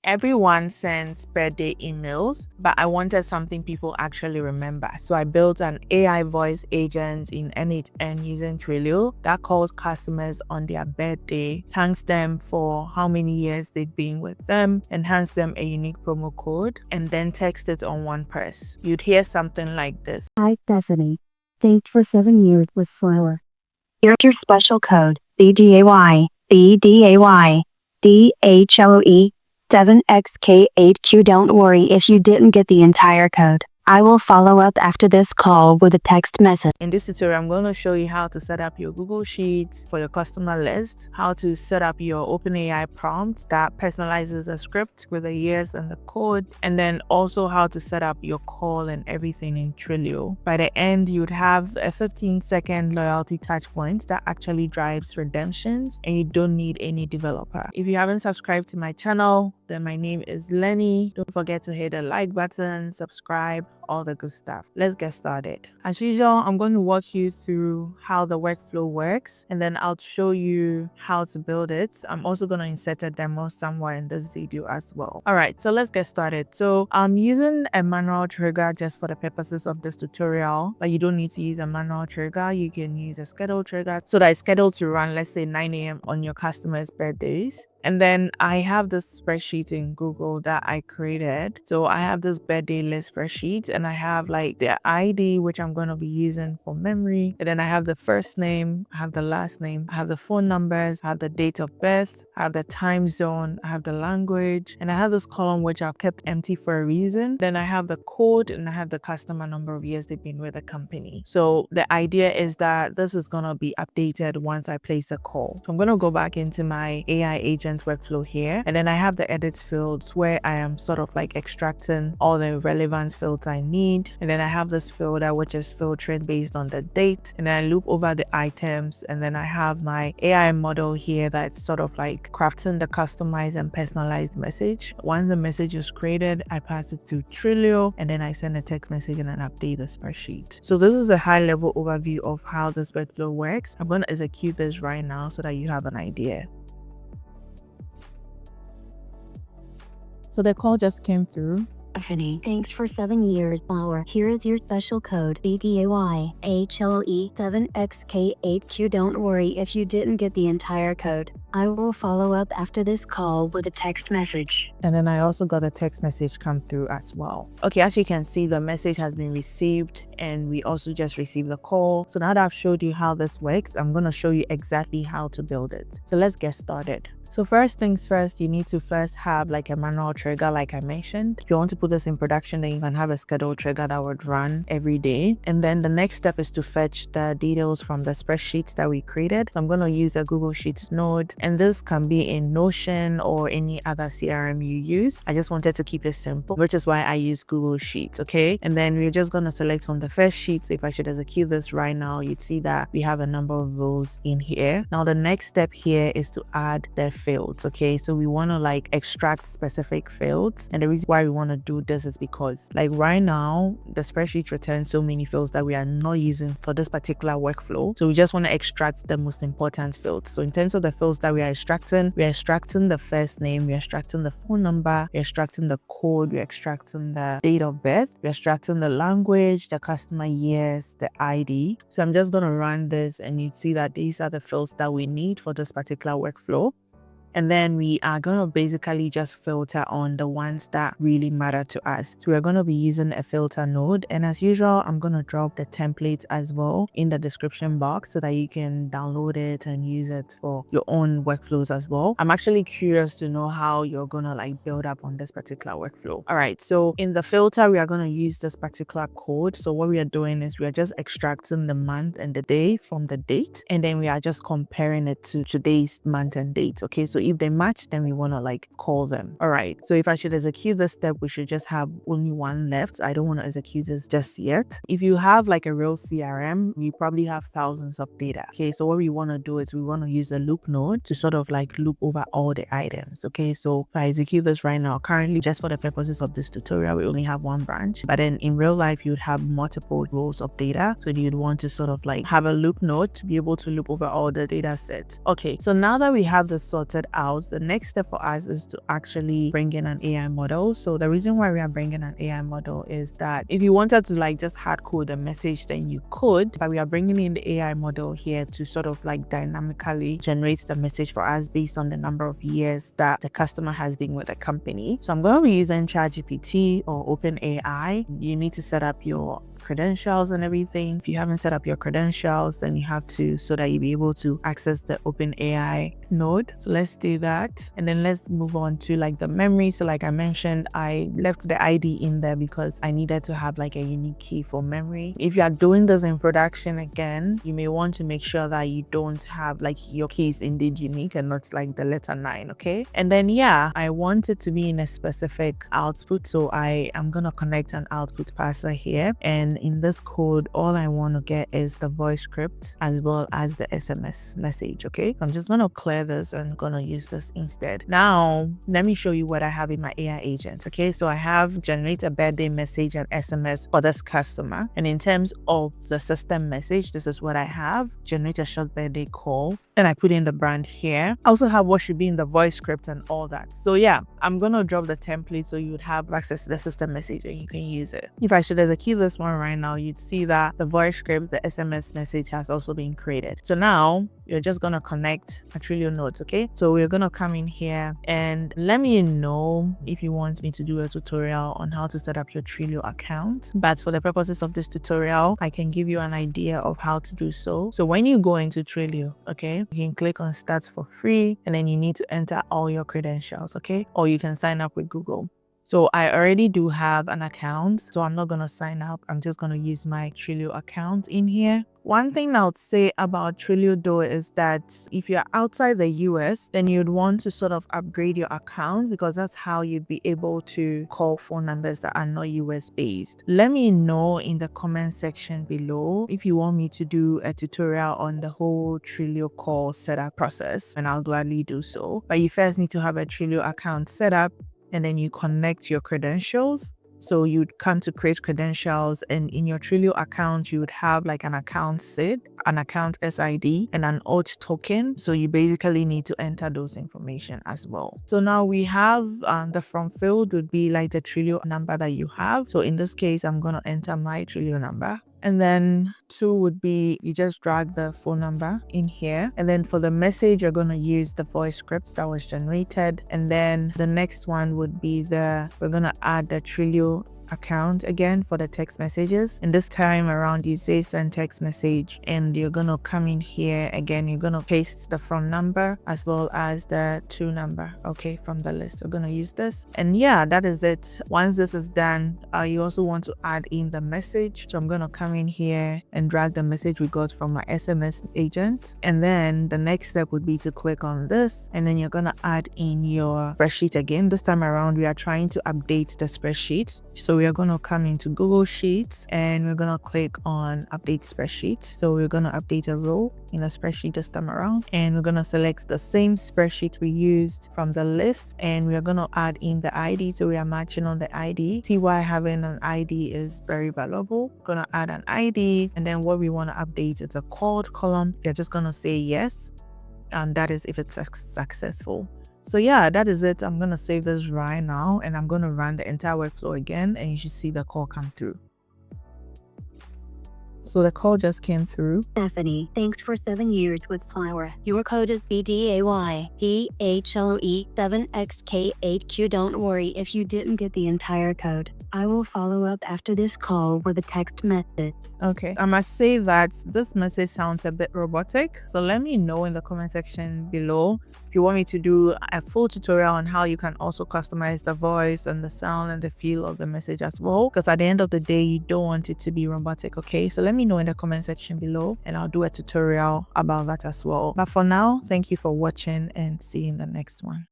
Everyone sends birthday emails, but I wanted something people actually remember. So I built an AI voice agent in n8n using Twilio that calls customers on their birthday, thanks them for how many years they've been with them, and hands them a unique promo code, and then text it on one press. You'd hear something like this. Hi, Bethany. Thanks for 7 years with Flower. Here's your special code, BDAY, DHOE, 7XK8Q. Don't worry if you didn't get the entire code. I will follow up after this call with a text message. In this tutorial, I'm going to show you how to set up your Google Sheets for your customer list, how to set up your OpenAI prompt that personalizes the script with the years and the code, and then also how to set up your call and everything in Twilio. By the end, you'd have a 15-second loyalty touch point that actually drives redemptions, and you don't need any developer. If you haven't subscribed to my channel, then my name is Lenny. Don't forget to hit the like button, subscribe, all the good stuff. Let's get started. As usual, I'm going to walk you through how the workflow works, and then I'll show you how to build it. I'm also going to insert a demo somewhere in this video as well. All right, so let's get started. So I'm using a manual trigger just for the purposes of this tutorial, but you don't need to use a manual trigger. You can use a scheduled trigger so that it's scheduled to run, let's say 9 a.m. on your customers' birthdays. And then I have this spreadsheet in Google that I created. So I have this birthday list spreadsheet, and I have like the ID, which I'm going to be using for memory. And then I have the first name, I have the last name, I have the phone numbers, I have the date of birth, I have the time zone, I have the language, and I have this column which I've kept empty for a reason. Then I have the code, and I have the customer number of years they've been with the company. So the idea is that this is going to be updated once I place a call. So I'm going to go back into my AI agent workflow here, and then I have the edit fields where I am sort of like extracting all the relevant fields I need, and then I have this filter which is filtering based on the date, and then I loop over the items, and then I have my AI model here that's sort of like crafting the customized and personalized message. Once the message is created, I pass it to Twilio, and then I send a text message and then update the spreadsheet. So this is a high level overview of how this workflow works. I'm going to execute this right now so that you have an idea. So the call just came through. Bethany, thanks for 7 years, Flower. Here is your special code, BDAYHOE 7XK8Q. Don't worry if you didn't get the entire code. I will follow up after this call with a text message. And then I also got a text message come through as well. Okay, as you can see, the message has been received, and we also just received the call. So now that I've showed you how this works, I'm going to show you exactly how to build it. So let's get started. So first things first, you need to first have like a manual trigger like I mentioned. If you want to put this in production, then you can have a scheduled trigger that would run every day. And then the next step is to fetch the details from the spreadsheets that we created. So I'm going to use a Google Sheets node, and this can be in Notion or any other CRM you use. I just wanted to keep it simple, which is why I use Google Sheets, okay? And then we're just going to select from the first sheet. So if I should execute this right now, you'd see that we have a number of rows in here. Now the next step here is to add the fields. Okay, so we want to like extract specific fields, and the reason why we want to do this is because like right now the spreadsheet returns so many fields that we are not using for this particular workflow. So we just want to extract the most important fields. So in terms of the fields that we are extracting the first name, we're extracting the phone number, we're extracting the code, we're extracting the date of birth, we're extracting the language, the customer years, the ID. So I'm just going to run this, and you'd see that these are the fields that we need for this particular workflow. And then we are going to basically just filter on the ones that really matter to us. So we're going to be using a filter node. And as usual, I'm going to drop the template as well in the description box so that you can download it and use it for your own workflows as well. I'm actually curious to know how you're going to like build up on this particular workflow. All right, so in the filter, we are going to use this particular code. So what we are doing is we are just extracting the month and the day from the date, and then we are just comparing it to today's month and date. Okay, so if they match, then we want to like call them. All right, so if I should execute this step, we should just have only one left. I don't want to execute this just yet. If you have like a real CRM, you probably have thousands of data. Okay, so what we want to do is we want to use the loop node to sort of like loop over all the items. Okay, so if I execute this right now, currently just for the purposes of this tutorial, we only have one branch, but then in real life you'd have multiple rows of data. So you'd want to sort of like have a loop node to be able to loop over all the data sets. Okay, so now that we have this sorted out, the next step for us is to actually bring in an AI model. So the reason why we are bringing an AI model is that if you wanted to like just hard code a message, then you could, but we are bringing in the AI model here to sort of like dynamically generate the message for us based on the number of years that the customer has been with the company. So I'm going to be using ChatGPT or OpenAI. You need to set up your credentials and everything. If you haven't set up your credentials, then you have to, so that you'll be able to access the OpenAI node. So let's do that. And then let's move on to like the memory. So like I mentioned, I left the ID in there because I needed to have like a unique key for memory. If you are doing this in production again, you may want to make sure that you don't have like your key is indeed unique and not like the letter 9, okay? And then yeah, I want it to be in a specific output. So I am gonna connect an output parser here, and in this code, all I want to get is the voice script as well as the SMS message, okay? So I'm just going to clear this and going to use this instead. Now, let me show you what I have in my AI agent, okay? So I have generate a birthday message and SMS for this customer. And in terms of the system message, this is what I have. Generate a short birthday call. And I put in the brand here. I also have what should be in the voice script and all that. So yeah, I'm going to drop the template so you would have access to the system message and you can use it. If I should execute this one right now, you'd see that the voice script, the SMS message has also been created. So now you're just going to connect a Twilio nodes, okay? So we're going to come in here and let me know if you want me to do a tutorial on how to set up your Twilio account. But for the purposes of this tutorial, I can give you an idea of how to do so. So when you go into Twilio, okay, you can click on start for free and then you need to enter all your credentials, okay? Or you can sign up with Google. So I already do have an account, so I'm not going to sign up. I'm just going to use my Twilio account in here. One thing I would say about Twilio though is that if you're outside the US, then you'd want to sort of upgrade your account because that's how you'd be able to call phone numbers that are not US based. Let me know in the comment section below if you want me to do a tutorial on the whole Twilio call setup process, and I'll gladly do so. But you first need to have a Twilio account set up, and then you connect your credentials. So you'd come to create credentials, and in your Twilio account, you would have like an account SID, an account SID, and an auth token. So you basically need to enter those information as well. So now we have the from field would be like the Twilio number that you have. So in this case, I'm going to enter my Twilio number. And then 2 would be you just drag the phone number in here. And then for the message, you're going to use the voice script that was generated. And then the next one would be we're going to add the Twilio account again for the text messages, and this time around you say send text message, and you're gonna come in here again, you're gonna paste the from number as well as the to number, okay, from the list. We're gonna use this, and yeah, that is it. Once this is done, you also want to add in the message. So I'm gonna come in here and drag the message we got from my SMS agent, and then the next step would be to click on this, and then you're gonna add in your spreadsheet again. This time around we are trying to update the spreadsheet, so we are going to come into Google Sheets and we're going to click on update spreadsheet. So we're going to update a row in a spreadsheet this time around, and we're going to select the same spreadsheet we used from the list, and we are going to add in the ID. So we are matching on the ID. See why having an ID is very valuable. We're going to add an ID, and then what we want to update is a called column. You're just going to say yes, and that is if it's successful. So yeah, that is it. I'm going to save this right now and I'm going to run the entire workflow again, and you should see the call come through. So the call just came through. Stephanie, thanks for 7 years with Flower. Your code is BDAYPHLE7XK8Q. Don't worry if you didn't get the entire code. I will follow up after this call with a text message. Okay, I must say that this message sounds a bit robotic. So let me know in the comment section below if you want me to do a full tutorial on how you can also customize the voice and the sound and the feel of the message as well. Because at the end of the day, you don't want it to be robotic, okay? So let me know in the comment section below and I'll do a tutorial about that as well. But for now, thank you for watching and see you in the next one.